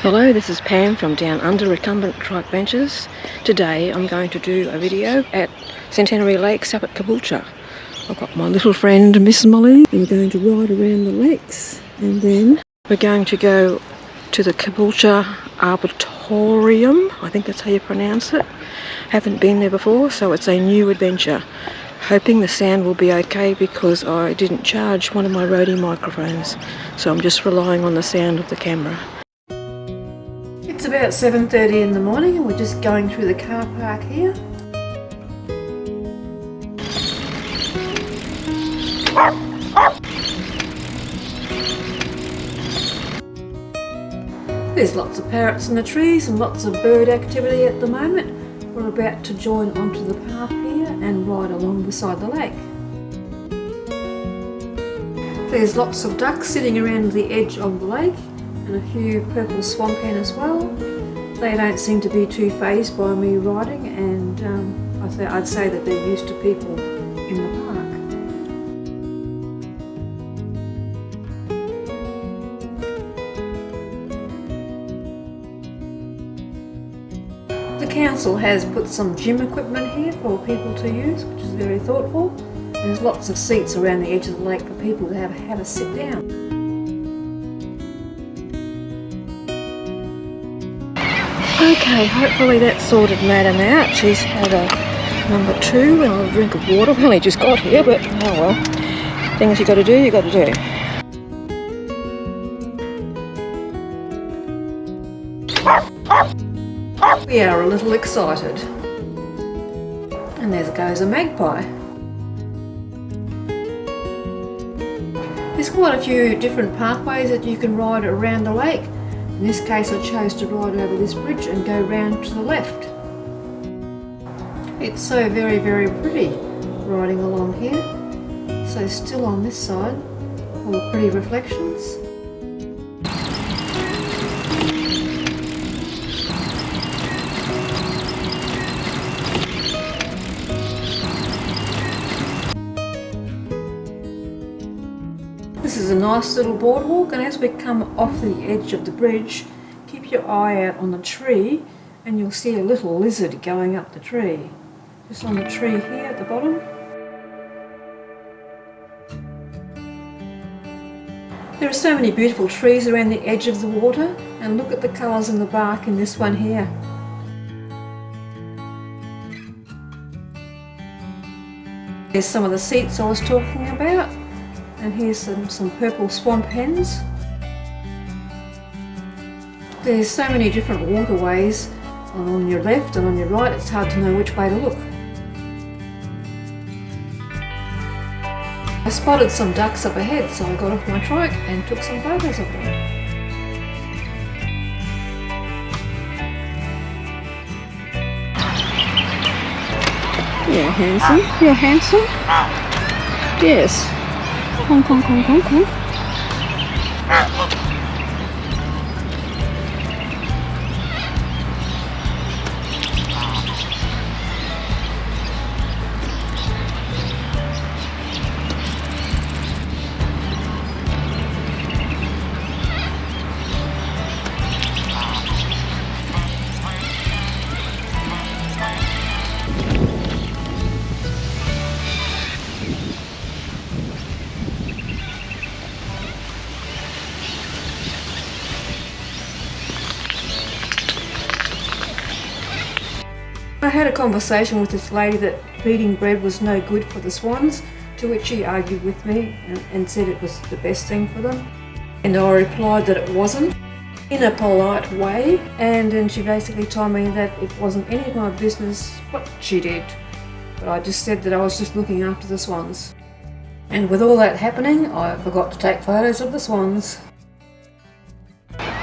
Hello, this is Pam from Down Under Recumbent Trike Benches. Today I'm going to do a video at Centenary Lakes up at Caboolture. I've got my little friend Miss Molly. We're going to ride around the lakes and then we're going to go to the Caboolture Arboretum. I think that's how you pronounce it. Haven't been there before, so it's a new adventure. Hoping the sound will be okay because I didn't charge one of my roadie microphones, so I'm just relying on the sound of the camera. It's about 7:30 in the morning and we're just going through the car park here. There's lots of parrots in the trees and lots of bird activity at the moment. We're about to join onto the path here and ride along beside the lake. There's lots of ducks sitting around the edge of the lake and a few purple swamp hen as well. They don't seem to be too fazed by me riding, and I'd say that they're used to people in the park. The council has put some gym equipment here for people to use, which is very thoughtful. There's lots of seats around the edge of the lake for people to have a sit down. Okay, hopefully that sorted Madam out. She's had a number 2 and a drink of water. We only just got here, but oh well. Things you got to do, you got to do. We are a little excited. And there goes a magpie. There's quite a few different pathways that you can ride around the lake. In this case I chose to ride over this bridge and go round to the left. It's so very, very pretty riding along here. So still on this side, all the pretty reflections. This is a nice little boardwalk, and as we come off the edge of the bridge, keep your eye out on the tree and you'll see a little lizard going up the tree. Just on the tree here at the bottom. There are so many beautiful trees around the edge of the water, and look at the colours in the bark in this one here. Here's some of the seats I was talking about. And here's some purple swamp hens. There's so many different waterways on your left and on your right, it's hard to know which way to look. I spotted some ducks up ahead, so I got off my trike and took some photos of them. You're handsome. You're handsome. Yes. Come. I had a conversation with this lady that feeding bread was no good for the swans, to which she argued with me and said it was the best thing for them. And I replied that it wasn't, in a polite way, and then she basically told me that it wasn't any of my business what she did. But I just said that I was just looking after the swans. And with all that happening, I forgot to take photos of the swans.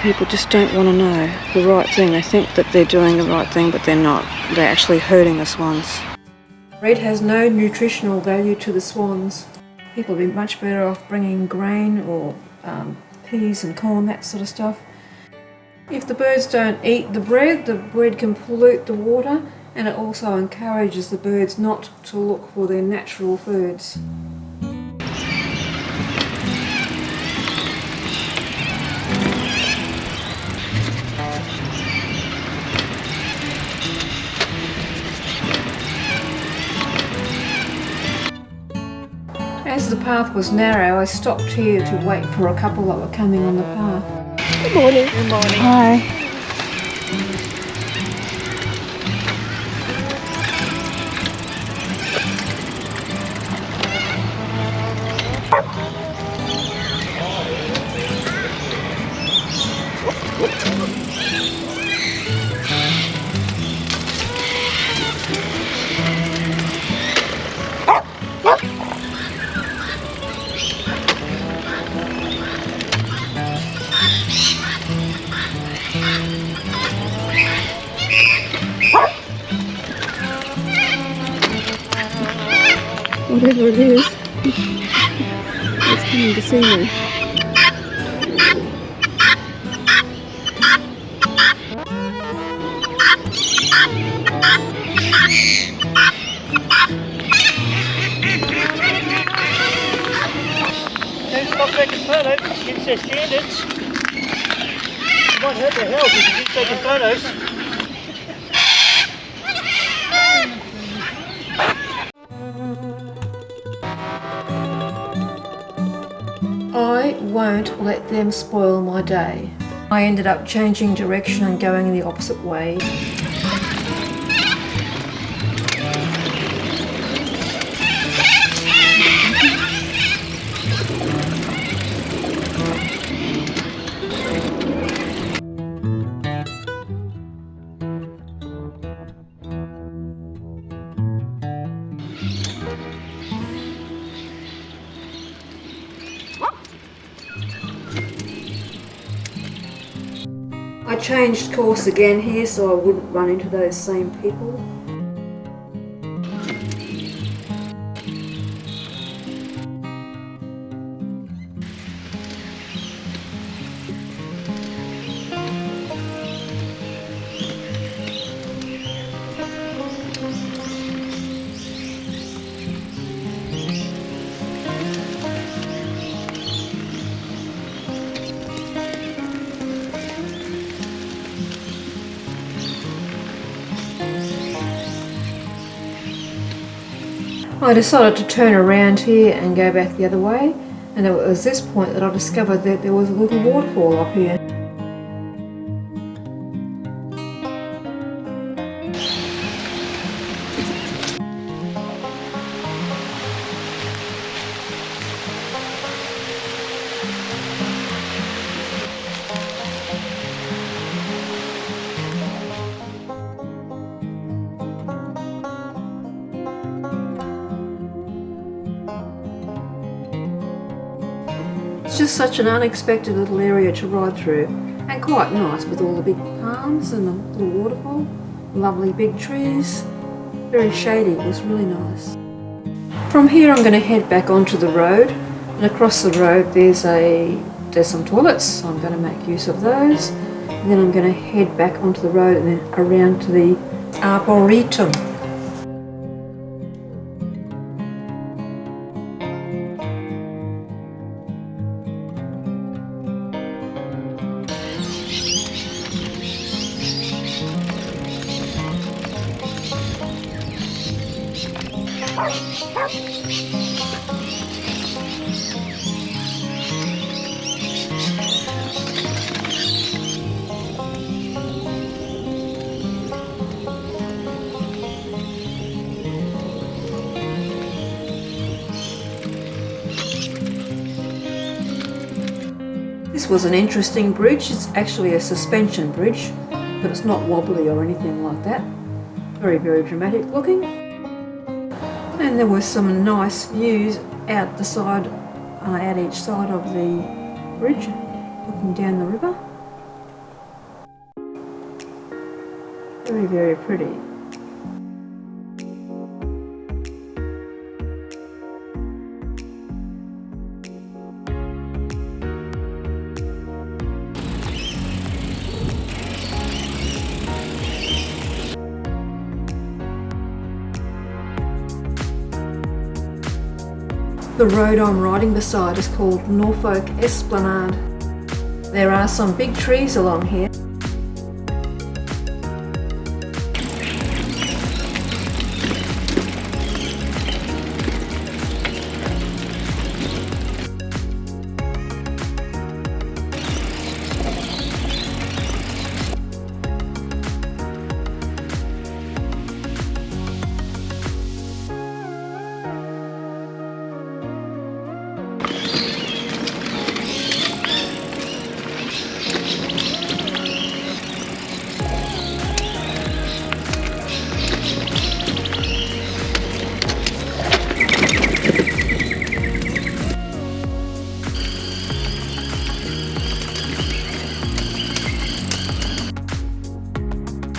People just don't want to know the right thing. They think that they're doing the right thing, but they're not. They're actually hurting the swans. Bread has no nutritional value to the swans. People would be much better off bringing grain or peas and corn, that sort of stuff. If the birds don't eat the bread can pollute the water, and it also encourages the birds not to look for their natural foods. path was narrow, I stopped here to wait for a couple that were coming on the path. Good morning. Good morning. Hi. Whatever it is, it's coming to see me. Don't stop taking photos against their standards. You might hurt their health if you keep taking photos. I won't let them spoil my day. I ended up changing direction and going the opposite way. I changed course again here so I wouldn't run into those same people. I decided to turn around here and go back the other way, and it was this point that I discovered that there was a little waterfall up here. It's just such an unexpected little area to ride through, and quite nice with all the big palms and the little waterfall, lovely big trees, very shady. It was really nice. From here I'm going to head back onto the road, and across the road there's some toilets, so I'm going to make use of those, and then I'm going to head back onto the road and then around to the Arboretum. This was an interesting bridge. It's actually a suspension bridge, but it's not wobbly or anything like that. Very, very dramatic looking. And there were some nice views out the side, out each side of the bridge, looking down the river. Very, very pretty. The road I'm riding beside is called Norfolk Esplanade. There are some big trees along here.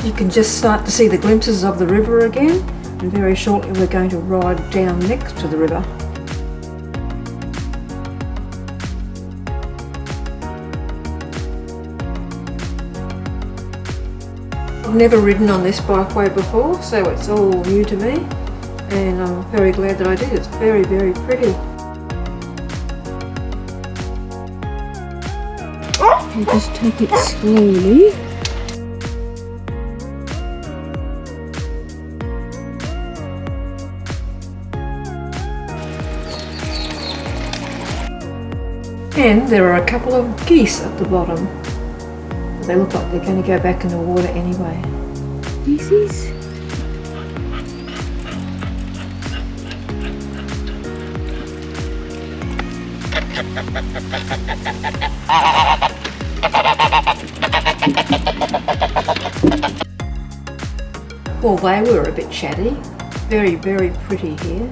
You can just start to see the glimpses of the river again, and very shortly we're going to ride down next to the river. I've never ridden on this bikeway before, so it's all new to me, and I'm very glad that I did. It's very, very pretty. You just take it slowly. And there are a couple of geese at the bottom. They look like they're going to go back in the water anyway. Geese? Well, they were a bit chatty. Very, very pretty here.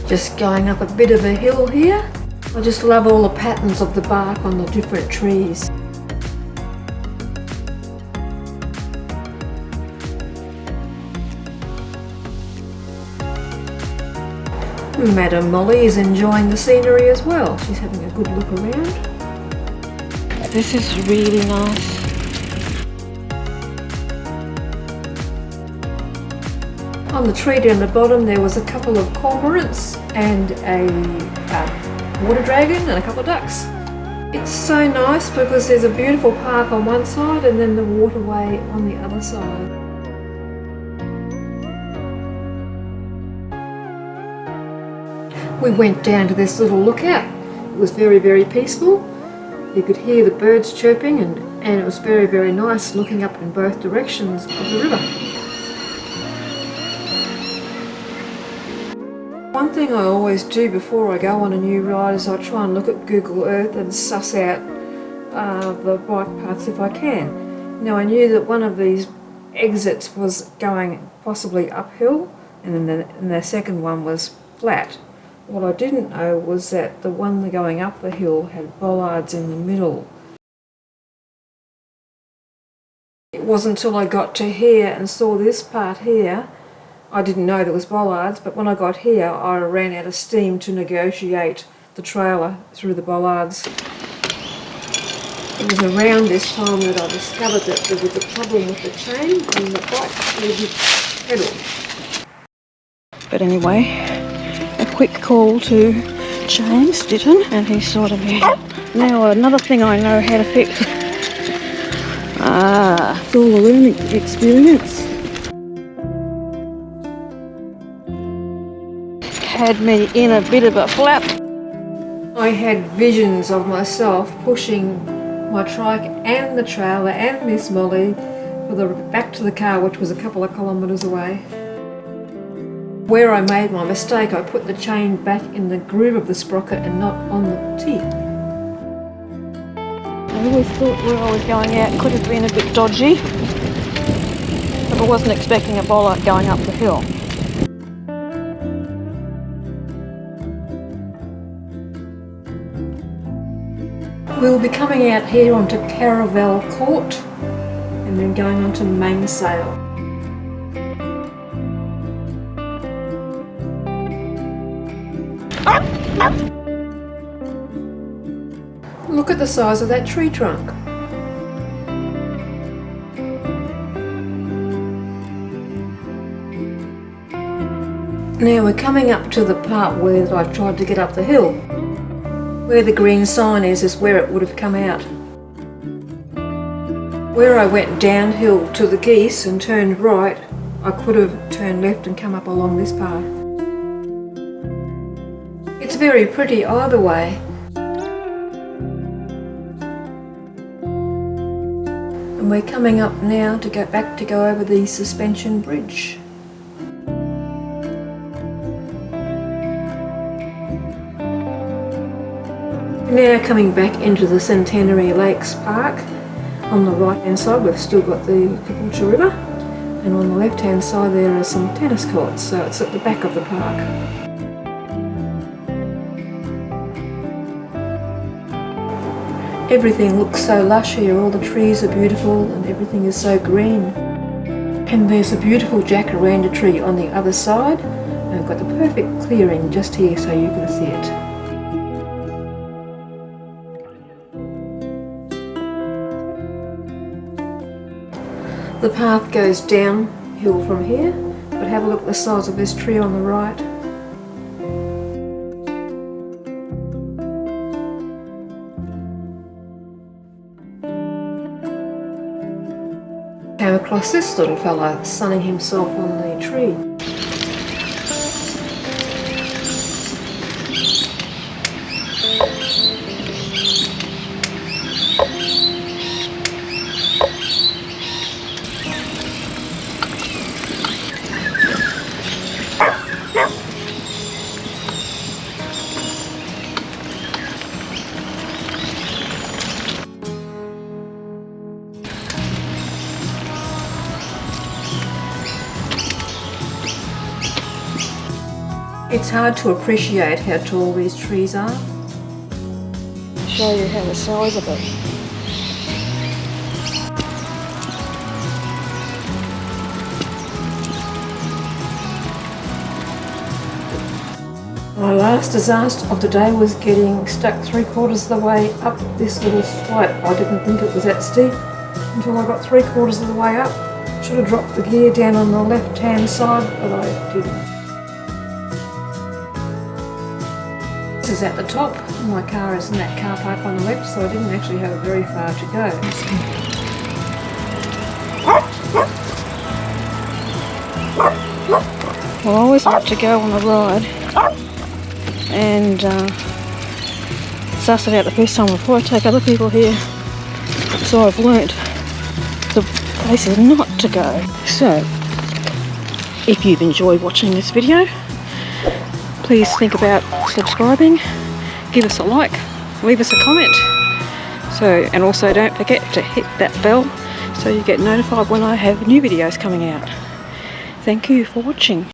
Just going up a bit of a hill here. I just love all the patterns of the bark on the different trees. Madam Molly is enjoying the scenery as well. She's having a good look around. This is really nice. On the tree down the bottom there was a couple of cormorants and a water dragon and a couple of ducks. It's so nice because there's a beautiful park on one side and then the waterway on the other side. We went down to this little lookout. It was very, very peaceful. You could hear the birds chirping and it was very, very nice looking up in both directions of the river. One thing I always do before I go on a new ride is I try and look at Google Earth and suss out the bike paths if I can. Now I knew that one of these exits was going possibly uphill and then the second one was flat. What I didn't know was that the one going up the hill had bollards in the middle. It wasn't until I got to here and saw this part here, I didn't know there was bollards, but when I got here I ran out of steam to negotiate the trailer through the bollards. It was around this time that I discovered that there was a problem with the chain and the bike wouldn't pedal. But anyway, a quick call to James Ditton and he's sorted me out. Now another thing I know how to fix. It's all a learning experience. Had me in a bit of a flap. I had visions of myself pushing my trike and the trailer and Miss Molly back to the car, which was a couple of kilometres away. Where I made my mistake, I put the chain back in the groove of the sprocket and not on the teeth. I always thought where I was going out could have been a bit dodgy, but I wasn't expecting a bollard going up the hill. We'll be coming out here onto Caravel Court and then going on to Mainsail. Look at the size of that tree trunk. Now we're coming up to the part where I tried to get up the hill. Where the green sign is where it would have come out. Where I went downhill to the geese and turned right, I could have turned left and come up along this path. It's very pretty either way. And we're coming up now to go over the suspension bridge. Now coming back into the Centenary Lakes Park. On the right hand side we've still got the Caboolture River, and on the left hand side there are some tennis courts, so it's at the back of the park. Everything looks so lush here, all the trees are beautiful and everything is so green. And there's a beautiful jacaranda tree on the other side. And I've got the perfect clearing just here so you can see it. The path goes downhill from here, but have a look at the size of this tree on the right. Came across this little fella sunning himself on the tree. It's hard to appreciate how tall these trees are. Show you how the size of it. My last disaster of the day was getting stuck 3/4 of the way up this little slope. I didn't think it was that steep until I got 3/4 of the way up. Should have dropped the gear down on the left hand side, but I didn't. This is at the top. My car is in that car park on the left, so I didn't actually have very far to go. Well, I always like to go on a ride and suss it out the first time before I take other people here. So I've learnt the places not to go. So, if you've enjoyed watching this video, please think about subscribing, give us a like, leave us a comment. And also don't forget to hit that bell so you get notified when I have new videos coming out. Thank you for watching.